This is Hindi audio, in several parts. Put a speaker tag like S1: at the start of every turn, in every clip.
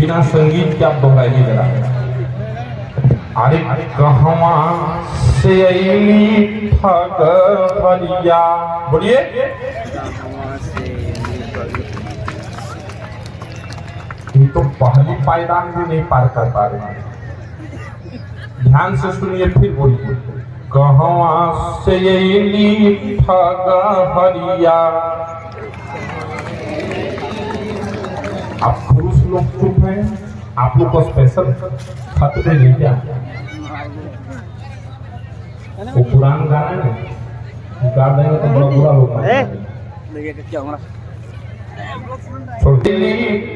S1: बिना संगीत के आप दोहराइए जरा। अरे कहवा से अली ठगरिया, बोलिए। ये तो पहली पायदान भी नहीं पार कर पा रहे हैं। ध्यान से सुनिए, फिर बोलिए। कहवा से अली ठगरिया। आप पुरुष लोग चुप हैं, आप लोग को स्पेशल खत भेजे क्या? वो पुराना गाना है, गा देंगे तो बड़ा बुरा होगा।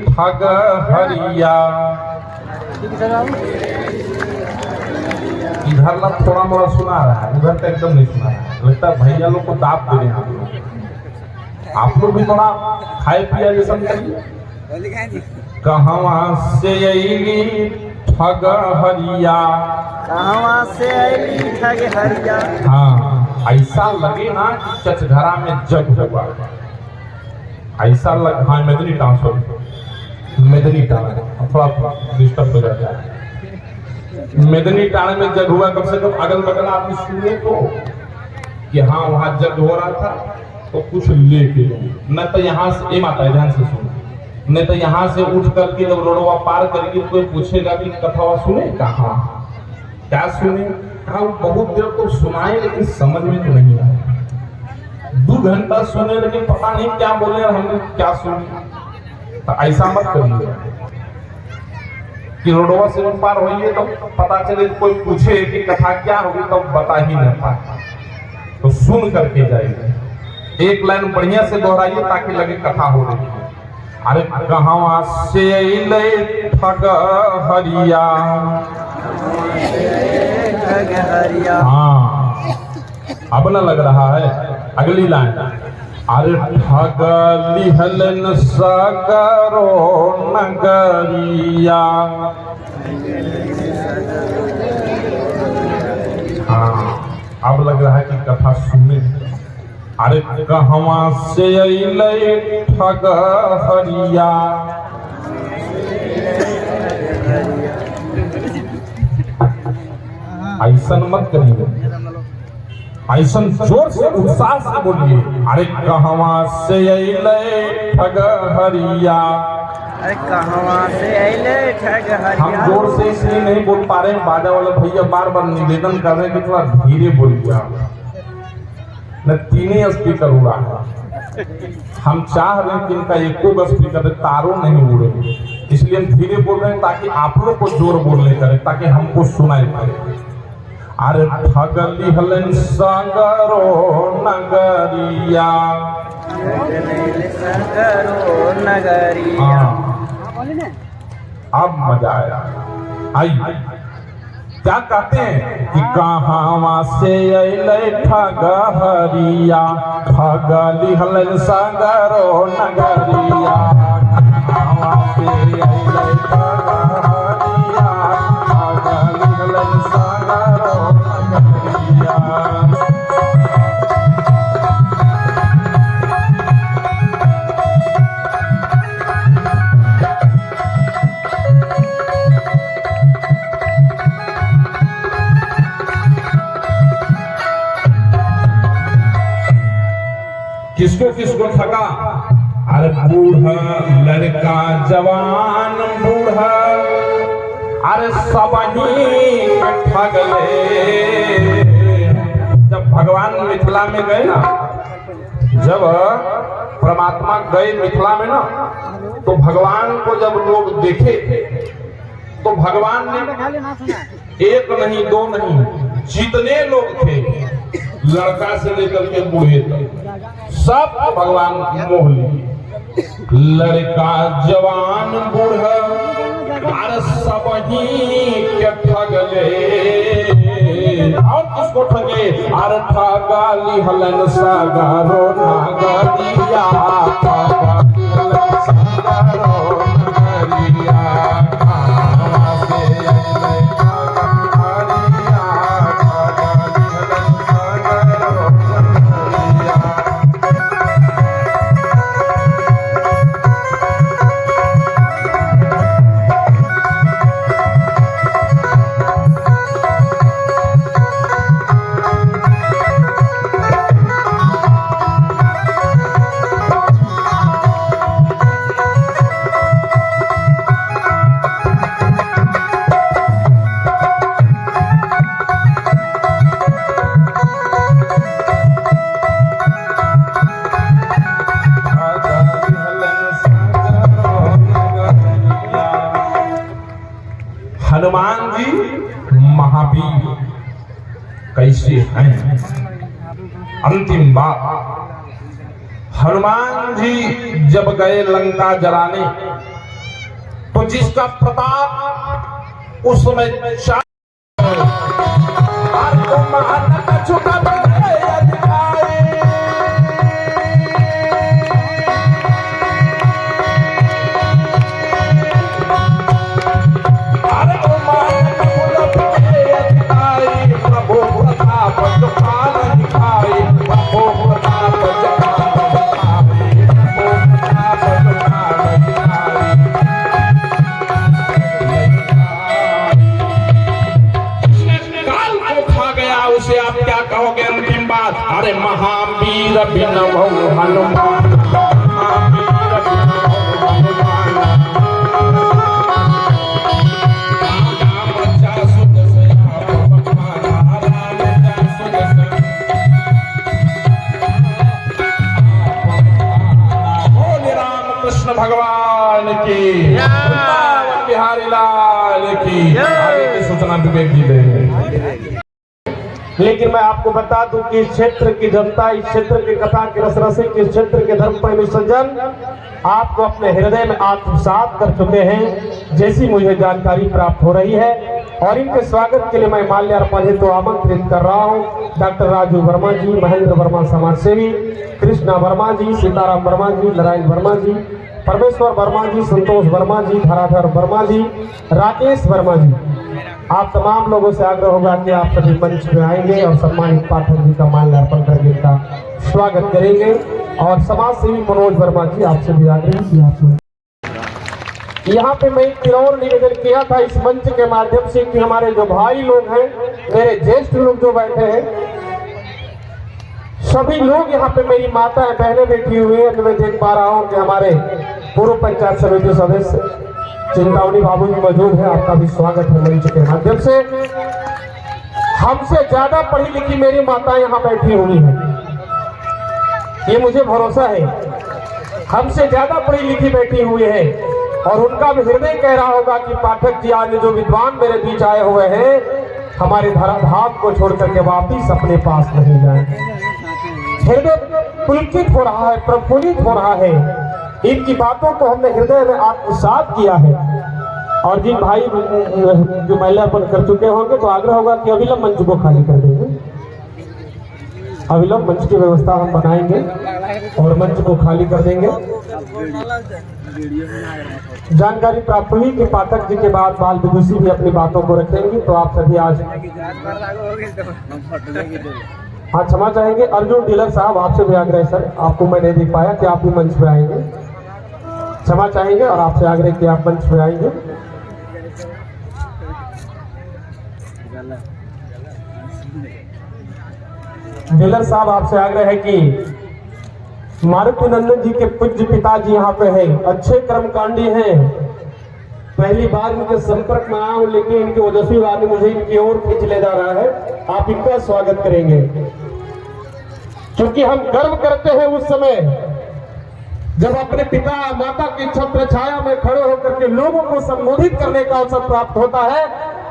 S1: ठग हरिया इधर ना थोड़ा मोड़ा सुना रहा है, उधर तो एकदम नहीं सुना रहा है। लगता है भैया लोग को दाब दे रहे हैं। आप लोग भी थोड़ा खाए पिया जैसा करिए। कहवा से अली ठग हरिया,
S2: कहवा से अली ठग हरिया।
S1: हाँ, ऐसा लगे ना कि चचघरा में जग होगा, ऐसा लग। हाँ, मेदनी ट्रांसफर, मेदनी टाणा थोड़ा डिस्टर्ब हो जाता है। मेदनी टाणे में जग हुआ, कम से कम अगल बगल आदमी सुने तो कि हाँ वहां जग हो रहा था, तो कुछ लेके न तो यहाँ से ए माता ध्यान से सुन, नहीं तो यहाँ से उठ करके जब रोडवा पार करेगी कोई पूछेगा कि कथावा सुने कहाँ, क्या सुने कहा। बहुत देर तो सुनाए लेकिन समझ में तो नहीं आया। 2 घंटा सुने लेकिन पता नहीं क्या बोले और हमने क्या सुने। तो ऐसा मत करिए कि रोडवा से पार होइए तो पता चले कोई पूछे कि कथा क्या होगी तो बता ही नहीं पाए। तो सुन करके जाइए, एक लाइन बढ़िया से दोहराइए ताकि लगे कथा हो रही है। अरे कहवा से अइले ठग हरिया। हाँ, अब न लग रहा है। अगली लाइन। अरे ठग लिहलन सगरो नगरिया। हाँ, अब लग रहा है कि कथा सुने। अरे कहवा से अइले ठग हरिया। ऐसा मत करिए, ऐसा जोर से उत्साह से बोलिए। अरे कहवा से अइले ठग हरिया।
S2: अरे कहवा से अइले ठग हरिया।
S1: हम जोर से इसलिए नहीं बोल पा रहे हैं, बाजा वाले भैया बार बार निवेदन कर रहे हैं कि थोड़ा धीरे बोलिए। न 3 स्पीकर उड़ा है। हम चाह रहे हैं कि इनका एको स्पीकर तारों नहीं उड़े, इसलिए हम धीरे बोल रहे हैं ताकि आप लोग को जोर बोलने करें, ताकि हमको सुनाई पड़े। अरे ठग लिहलन सगरो नगरिया। अब मजा आया। आइए, क्या कहते हैं कि कहवा से अइले ठग हरिया। ठग लिहलन सगरो नगरिया। कहवा से अइले ठग हरिया। ठग लिहलन सगरो नगरिया। किसको किसको ठगा? अरे बूढ़ा लड़का जवान बूढ़ा, अरे सबही ठग ले। जब भगवान मिथिला में गए ना, जब परमात्मा गए मिथिला में ना, तो भगवान को जब लोग देखे तो भगवान ने 1 नहीं 2 नहीं जितने लोग थे, लड़का से लेकर के बूढ़े तक, सब भगवान मोह लिए। लड़का जवान बूढ़ा, अरे सबही के ठग ले। और किसको ठगे? अरे ठगा लिहलन सगरो नगरिया। ठगा लिहलन सगरो नगरिया। हनुमान जी महावीर कैसे हैं। अंतिम बात, हनुमान जी जब गए लंका जलाने तो जिसका प्रताप उस समय अरे महावीर बिनवौ हनुमान, महावीर बिनवौ हनुमान। राम जासुत सयापन राम जासुत बोले राम कृष्ण भगवान की, वृंदावन बिहारी लाल की। आगे की सूचना विवेक जी देंगे।
S3: लेकिन मैं आपको बता दूं कि इस क्षेत्र की जनता, इस क्षेत्र की कथा के रस रसिक, इस क्षेत्र के धर्म प्रेमी सज्जन आपको अपने हृदय में आत्मसात कर चुके हैं, जैसी मुझे जानकारी प्राप्त हो रही है। और इनके स्वागत के लिए मैं माल्यार्पण हेतु तो आमंत्रित कर रहा हूं डॉक्टर राजू वर्मा जी, महेंद्र वर्मा समाज सेवी, कृष्णा वर्मा जी, सीताराम वर्मा जी, नारायण वर्मा जी, परमेश्वर वर्मा जी, संतोष वर्मा जी, धराधर वर्मा जी, राकेश वर्मा जी। आप तमाम लोगों से आग्रह होगा कि आप सभी मंच में आएंगे और सम्मानित पाठक जी का माल्यार्पण करके इनका स्वागत करेंगे। और समाज सेवी मनोज वर्मा जी, आपसे भी आग्रह कि आप यहाँ पे मैं एक और निवेदन किया था इस मंच के माध्यम से कि हमारे जो भाई लोग हैं, मेरे ज्येष्ठ लोग जो बैठे हैं, सभी लोग यहाँ पे मेरी माताएं बहनें बैठी हुई है। मैं देख पा रहा हूँ कि हमारे पूर्व पंचायत समिति सदस्य चिंतावनी बाबू जी मौजूद है, आपका भी स्वागत है मंच के माध्यम से। हमसे ज्यादा पढ़ी लिखी मेरी माताएं यहाँ बैठी हुई हैं, ये मुझे भरोसा है। हमसे ज्यादा पढ़ी लिखी बैठी हुई है और उनका भी हृदय कह रहा होगा कि पाठक जी आज जो विद्वान मेरे बीच आए हुए हैं, हमारे धराधाम को छोड़ करके वापिस अपने पास नहीं जाए। हृदय पुलकित हो रहा है, प्रफुल्लित हो रहा है। इनकी बातों को हमने हृदय में आत्मसात किया है। और जिन भाई जो माल्यार्पण कर चुके होंगे तो आग्रह होगा कि अविलंब मंच को खाली कर देंगे। अविलंब मंच की व्यवस्था हम बनाएंगे और मंच को खाली कर देंगे। जानकारी प्राप्त हुई कि पाठक जी के बाद बाल विदुषी भी अपनी बातों को रखेंगी, तो आप सभी आज हाँ क्षमा चाहेंगे। अर्जुन डीलर साहब, आपसे भी आग्रह सर, आपको मैं नहीं देख पाया कि आप भी मंच पे आएंगे, क्षमा चाहेंगे और आपसे आग्रह कि आप मंच पे आएंगे। डीलर साहब, आपसे आग्रह है कि मारुति नंदन जी के पूज्य पिताजी यहाँ पे हैं, अच्छे कर्मकांडी हैं। पहली बार इनके संपर्क में आया हूँ, लेकिन इनकी ओजस्वी वाणी मुझे इनकी ओर खींच ले जा रहा है। आप इनका स्वागत करेंगे, क्योंकि हम गर्व करते हैं उस समय जब अपने पिता माता की छत्र छाया में खड़े होकर के लोगों को संबोधित करने का अवसर प्राप्त होता है।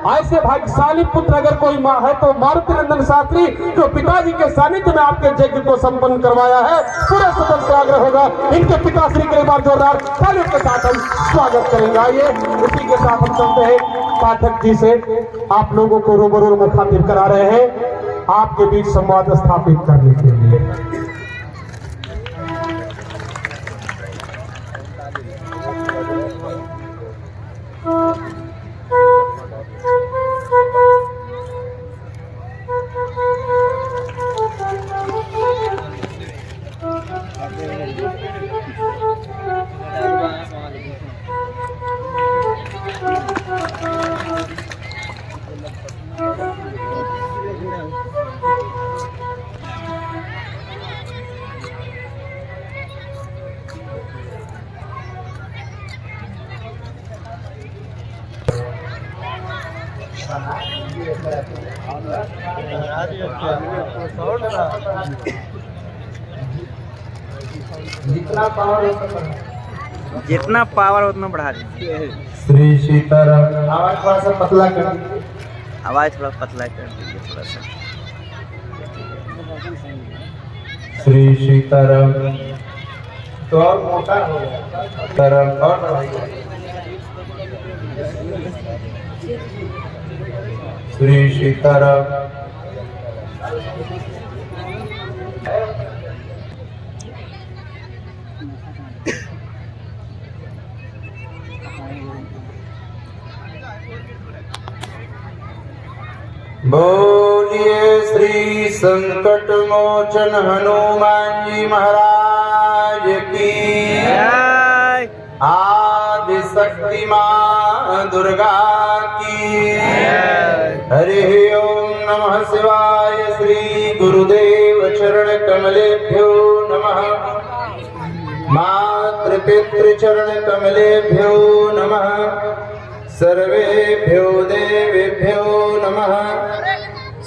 S3: ऐसे भाग्यशाली पुत्र अगर कोई माँ है तो मारुति नंदन शास्त्री, जो पिताजी के सानिध्य में आपके यज्ञ को संपन्न करवाया है। पूरे सदन से आग्रह होगा इनके पिताश्री के बार जोरदार तालियों के साथ हम स्वागत करेंगे। आइए उसी के साथ हम चलते हैं पाठक जी से, आप लोगों को रूबरू मुखातिब करा रहे हैं आपके बीच संवाद स्थापित करने के लिए। जितना पावर
S2: जितना पावर उतना बढ़ा दीजिए।
S1: श्री सीताराम। आवाज थोड़ा सा पतला कर दीजिए।
S2: आवाज़ थोड़ा पतला कर दीजिए थोड़ा सा।
S1: श्री सीताराम। तो और मोटा हो गया। सीताराम और बढ़ाइए। श्री सीताराम। बोलिए श्री संकट मोचन हनुमान जी महाराज की।
S2: जय।
S1: आदि शक्ति मां दुर्गा की। हरि ओम नमः शिवाय। श्री गुरुदेव चरण कमलेभ्यो नमः। मातृपितृ चरण कमलेभ्यो नमः। सर्वेभ्यो देवेभ्यो नमः।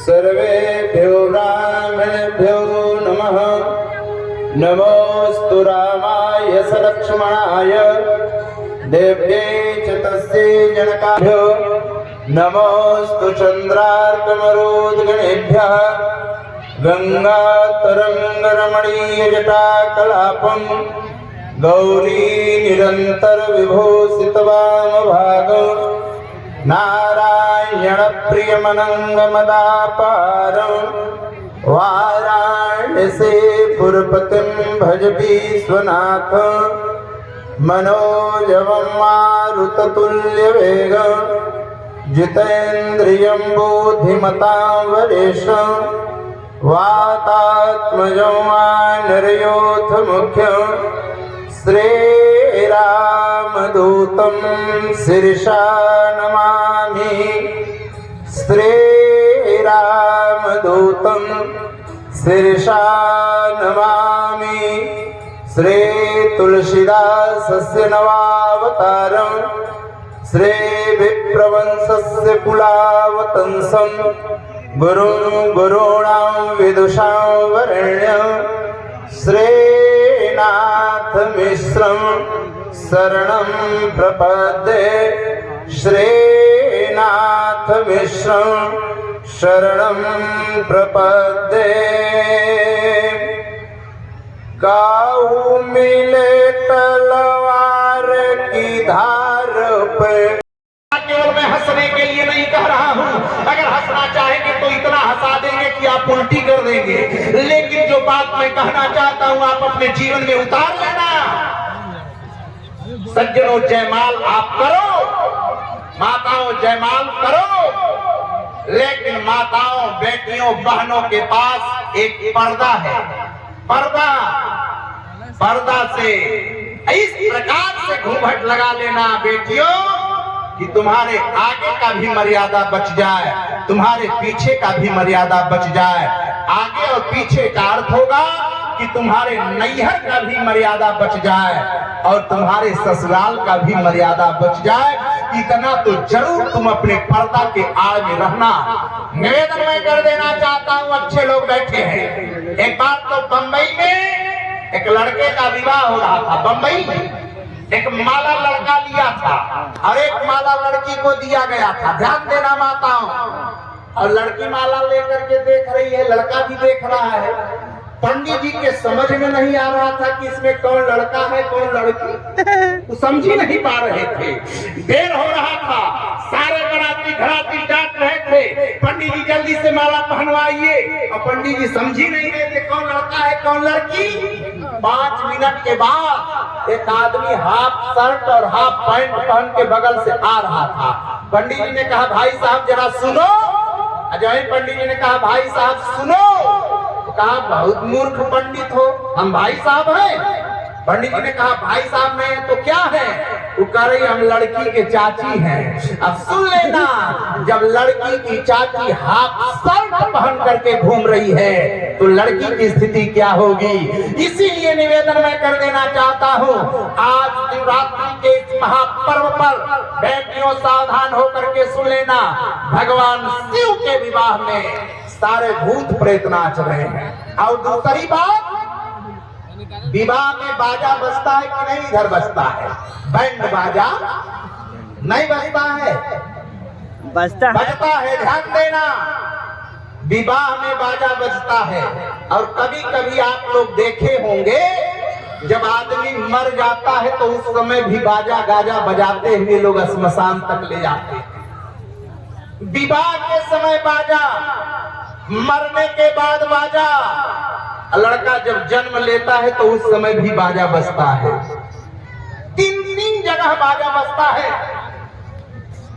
S1: सर्वेभ्यो ब्राह्मणेभ्यो नमः। नमोस्तु रामाय सलक्ष्मणाय देव्यै च तस्यै जनकाभ्यो। नमोस्तु चन्द्रार्कमरुद्गणेभ्यः। गङ्गातरङ्गरमणीयजटाकलापम् गौरी निरन्तर विभूषितवामभागं। नारायण प्रियमनङ्गमदापारं। वाराणसी पुरपतिं भज विश्वनाथ। मनोजवं मारुततुल्यवेगं। जितेन्द्रियं बुद्धिमतां वरेशं। वातात्मजं वानरयोथमुख्यं। श्रीरामदूतं शिरसा नमामि। श्रीरामदूतं शिरसा नमामि। श्री तुलसीदासस्य नवावतारं। श्री विप्रवंशस्य कुलावतंसं। गुरुं गुरूणां विदुषां वरेण्यं। श्रीनाथ मिश्रं शरणं प्रपद्ये। श्रीनाथ मिश्रं शरणं प्रपद्ये। काहू मिले तलवार की धार पे। केवल मैं हंसने के लिए नहीं कह रहा हूं। अगर हंसना चाहेंगे तो इतना हंसा देंगे कि आप उल्टी कर देंगे। लेकिन जो बात मैं कहना चाहता हूं आप अपने जीवन में उतार लेना। सज्जनों जयमाल आप करो, माताओं जयमाल करो। लेकिन माताओं बेटियों बहनों के पास एक पर्दा है। पर्दा से इस प्रकार से घूंघट लगा लेना बेटियों कि तुम्हारे आगे का भी मर्यादा बच जाए, तुम्हारे पीछे का भी मर्यादा बच जाए। आगे और पीछे का अर्थ होगा कि तुम्हारे नैहर का भी मर्यादा बच जाए और तुम्हारे ससुराल का भी मर्यादा बच जाए। इतना तो जरूर तुम अपने पर्दा के आड़ में रहना। निवेदन मैं कर देना चाहता हूँ। अच्छे लोग बैठे हैं। एक बार तो बंबई में एक लड़के का विवाह हो रहा था। बंबई में एक माला लड़का लिया था और एक माला लड़की को दिया गया था। ध्यान देना माताओं। और लड़की माला लेकर के देख रही है, लड़का भी देख रहा है। पंडित जी के समझ में नहीं आ रहा था कि इसमें कौन लड़का है कौन लड़की, वो समझ ही नहीं पा रहे थे। देर हो रहा था, सारे बराती घराती डांट रहे थे, पंडित जी जल्दी से माला पहनवाइए। और पंडित जी समझ ही नहीं रहे थे कौन लड़का है कौन लड़की। 5 मिनट के बाद एक आदमी हाफ शर्ट और हाफ पैंट पहन के बगल से आ रहा था। पंडित जी ने कहा भाई साहब जरा सुनो। अजय पंडित जी ने कहा भाई साहब सुनो। कहा बहुत मूर्ख पंडित हो, हम भाई साहब हैं। पंडित जी ने कहा भाई साहब नहीं तो क्या है? वो कह रही हम लड़की के चाची हैं। अब सुन लेना, जब लड़की की चाची हाफ शर्ट पहन करके घूम रही है तो लड़की की स्थिति क्या होगी। इसीलिए निवेदन मैं कर देना चाहता हूँ, आज शिवरात्रि के इस महापर्व पर बेटियों सावधान होकर के सुन लेना। भगवान शिव के विवाह में सारे भूत प्रेत नाच रहे हैं। और दूसरी बात,
S4: विवाह में बाजा बजता है कि नहीं? इधर बजता है बैंड बाजा, नहीं बजता है? बजता है, ध्यान देना। विवाह में बाजा बजता है। और कभी कभी आप लोग देखे होंगे जब आदमी मर जाता है तो उस समय भी बाजा गाजा बजाते हुए लोग श्मशान तक ले जाते हैं। विवाह के समय बाजा, मरने के बाद बाजा, लड़का जब जन्म लेता है तो उस समय भी बाजा बजता है। तीन तीन जगह बाजा बजता है।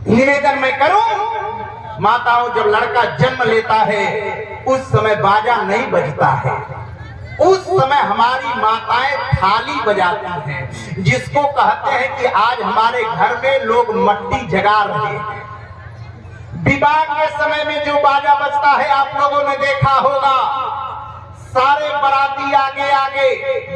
S4: निवेदन मैं करूं, माताओं, जब लड़का जन्म लेता है उस समय बाजा नहीं बजता है। उस समय हमारी माताएं थाली बजाती हैं, जिसको कहते हैं कि आज हमारे घर में लोग मट्टी जगा रहे हैं। विवाह के समय में जो बाजा बजता है आप लोगों ने देखा होगा, सारे बाराती आगे आगे,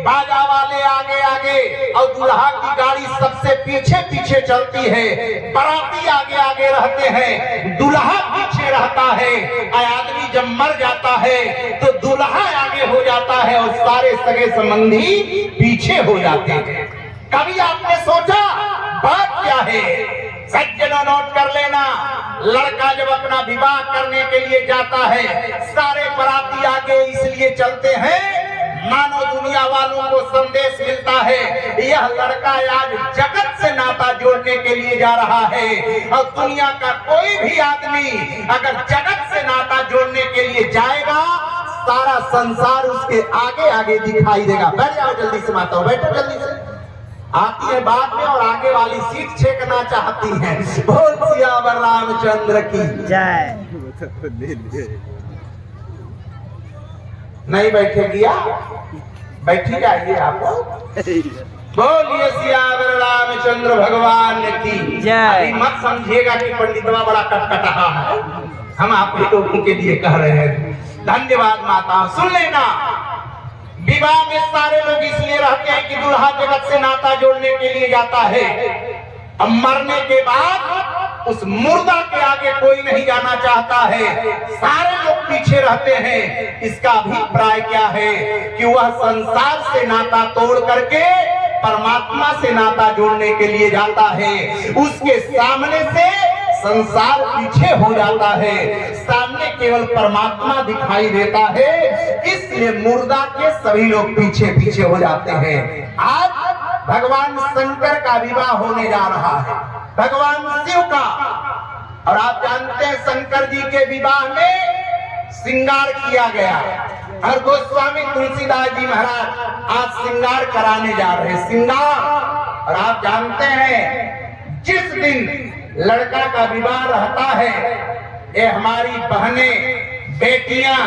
S4: बाजा वाले आगे आगे, और दूल्हा की गाड़ी सबसे पीछे पीछे चलती है। बाराती आगे आगे रहते हैं, दूल्हा पीछे रहता है। आदमी जब मर जाता है तो दूल्हा आगे हो जाता है और सारे सगे संबंधी पीछे हो जाते हैं। कभी आपने सोचा बात क्या है? सज्जनों, नोट कर लेना, लड़का जब अपना विवाह करने के लिए जाता है, सारे बाराती आगे इसलिए चलते हैं मानो दुनिया वालों को संदेश मिलता है यह लड़का आज जगत से नाता जोड़ने के लिए जा रहा है। और दुनिया का कोई भी आदमी अगर जगत से नाता जोड़ने के लिए जाएगा, सारा संसार उसके आगे आगे दिखाई देगा। बैठ जाओ जल्दी से माताओं, बैठो जल्दी से। आती है बाद में और आगे वाली सीट छेकना चाहती है। बोल सियावर रामचंद्र की
S2: जय।
S4: नहीं बैठेगी आप? बैठी जाइए आप। बोलिए सियावर रामचंद्र भगवान की
S2: जय।
S4: अभी मत समझिएगा कि पंडितवा बड़ा कटकटा है, हम आप लोगों के लिए कह रहे हैं। धन्यवाद माता। सुन लेना, विवाह में सारे लोग इसलिए रहते हैं कि दूल्हा जगत से नाता जोड़ने के लिए जाता है। अब मरने के बाद उस मुर्दा के आगे कोई नहीं जाना चाहता है, सारे लोग पीछे रहते हैं। इसका अभिप्राय क्या है कि वह संसार से नाता तोड़ करके परमात्मा से नाता जोड़ने के लिए जाता है। उसके सामने से संसार पीछे हो जाता है, सामने केवल परमात्मा दिखाई देता है। इसलिए मुर्दा के सभी लोग पीछे पीछे हो जाते हैं। आज भगवान शंकर का विवाह होने जा रहा है, भगवान शिव का। और आप जानते हैं शंकर जी के विवाह में श्रृंगार किया गया। और गोस्वामी तुलसीदास जी महाराज आज श्रृंगार कराने जा रहे हैं, श्रृंगार। और आप जानते हैं जिस दिन लड़का का विवाह रहता है, ये हमारी बहनें, बेटियां,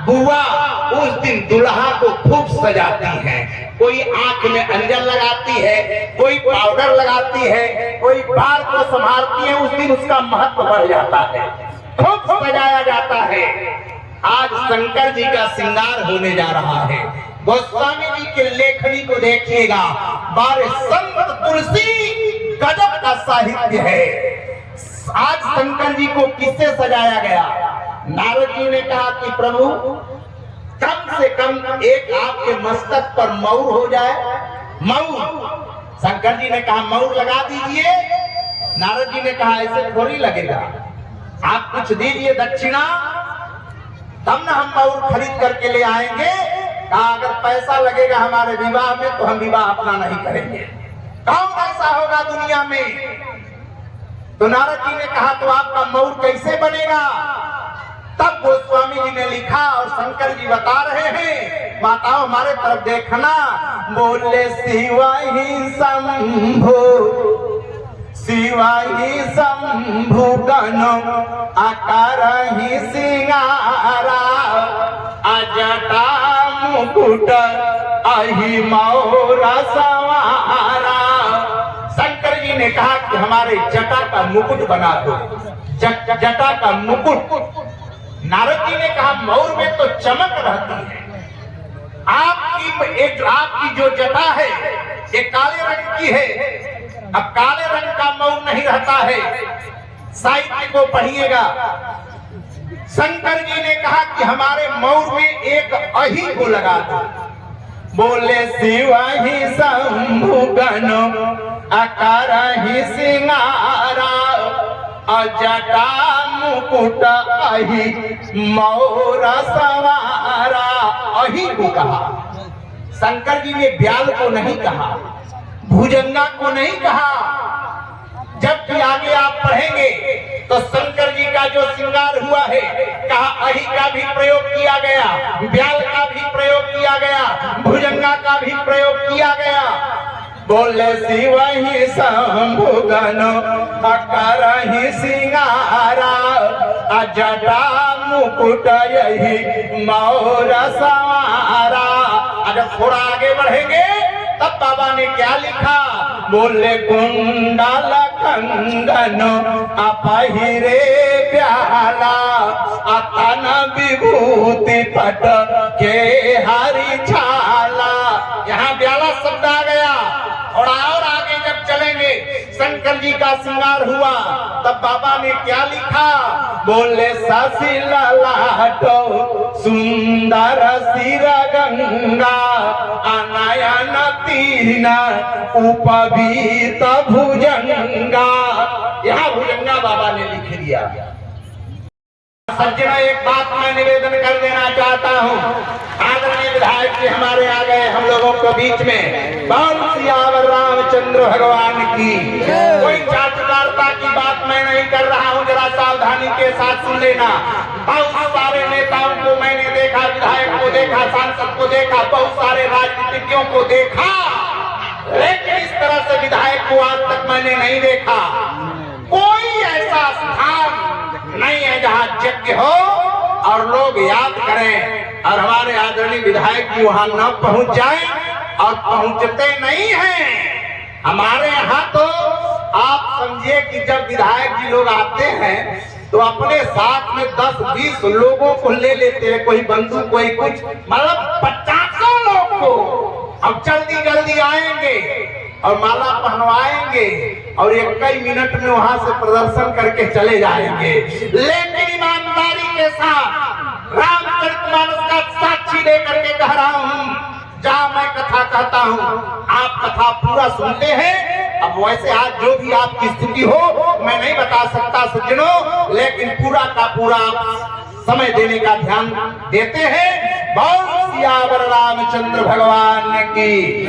S4: बुआ उस दिन दुल्हा को खूब सजाती हैं। कोई आंख में अंजन लगाती है, कोई पाउडर लगाती है, कोई बाल को संभालती है। उस दिन उसका महत्व बढ़ जाता है, खूब सजाया जाता है। आज शंकर जी का श्रृंगार होने जा रहा है। गोस्वामी जी के लेखनी को देखिएगा, बारे संत तुलसी गजब का साहित्य है। आज शंकर जी को किससे सजाया गया? नारद जी ने कहा कि प्रभु कम से कम एक आपके मस्तक पर मऊर हो जाए। मऊर, शंकर जी ने कहा मऊर लगा दीजिए। नारद जी ने कहा ऐसे थोड़ी लगेगा, आप कुछ दीजिए दक्षिणा, तब ना हम मऊर खरीद करके ले आएंगे। कहा अगर पैसा लगेगा हमारे विवाह में तो हम विवाह अपना नहीं करेंगे। कौन ऐसा होगा दुनिया में? तो नारद जी ने कहा तो आपका मऊर कैसे बनेगा? तब गोस्वामी जी ने लिखा और शंकर जी बता रहे हैं, माताओं हमारे तरफ देखना। बोले शिवा ही शंभो, शिवा ही शंभु गनो आकार ही सिंगारा, अजटा मुकुट अहि मौरा सवारा। शंकर जी ने कहा कि हमारे जटा का मुकुट बना दो, जटा का मुकुट। नारद जी ने कहा मऊर में तो चमक रहती है, आपकी जो जटा है ये काले रंग की है। अब काले रंग का मऊर नहीं रहता है, साहित्य को पढ़िएगा। शंकर जी ने कहा कि हमारे मऊर में एक अही को लगा दो। बोले शिव ही शंभु गण आकार ही सिंगारा अजटा मुकुट अहि मोर सवारा। अहि को कहा, शंकर जी ने ब्याल को नहीं कहा, भुजंगा को नहीं कहा। जबकि आगे आप पढ़ेंगे तो शंकर जी का जो श्रृंगार हुआ है, कहा अहि का भी प्रयोग किया गया, ब्याल का भी प्रयोग किया गया, भुजंगा का भी प्रयोग किया गया। बोले शिव ही शंभु गण आकार ही सिंगारा अजटा मुकुट यही मोर सवारा। अगर थोड़ा आगे बढ़ेंगे तब बाबा ने क्या लिखा, बोले कुंडल कंगन अपहिरे ब्याला अतन विभूति पट के हरि छाला। यहाँ ब्याला शब्द आ गया। और आगे जब चलेंगे शंकर जी का श्रृंगार हुआ तब बाबा ने क्या लिखा, बोले शशि ललाटो सुंदर सिर गंगा अनयन तीन उपवीत भुजंगा। यहाँ भुजंगा बाबा ने लिख दिया। सज्जनों, एक बात मैं निवेदन कर देना चाहता हूँ। आदरणीय विधायक जी हमारे आ गए हम लोगों के बीच में। बहुत सियावर रामचंद्र भगवान की। कोई जातिवारता की बात मैं नहीं कर रहा हूँ, जरा सावधानी के साथ सुन लेना। बहुत सारे नेताओं को मैंने देखा, विधायक को देखा, सांसद को देखा, बहुत सारे राजनीतिज्ञों को देखा, लेकिन इस तरह से विधायक को आज तक मैंने नहीं देखा। कोई ऐसा स्थान नहीं है जहाँ यज्ञ हो और लोग याद करें और हमारे आदरणीय विधायक जी वहां न पहुंच जाएं, और पहुंचते नहीं हैं। हमारे यहाँ तो आप समझिए कि जब विधायक जी लोग आते हैं तो अपने साथ में 10-20 लोगों को ले लेते हैं, कोई बंदूक कोई कुछ, मतलब 50 लोग को। अब जल्दी जल्दी आएंगे और माला पहनवाएंगे और एक कई मिनट में वहां से प्रदर्शन करके चले जाएंगे। लेकिन ईमानदारी के साथ रामचरितमानस का साक्षी देकर के कह रहा हूँ, जहाँ मैं कथा कहता हूँ आप कथा पूरा सुनते हैं। अब वैसे आज जो भी आपकी स्थिति हो मैं नहीं बता सकता सज्जनों, लेकिन पूरा का पूरा समय देने का ध्यान देते हैं। बहुत सियावर रामचंद्र भगवान की।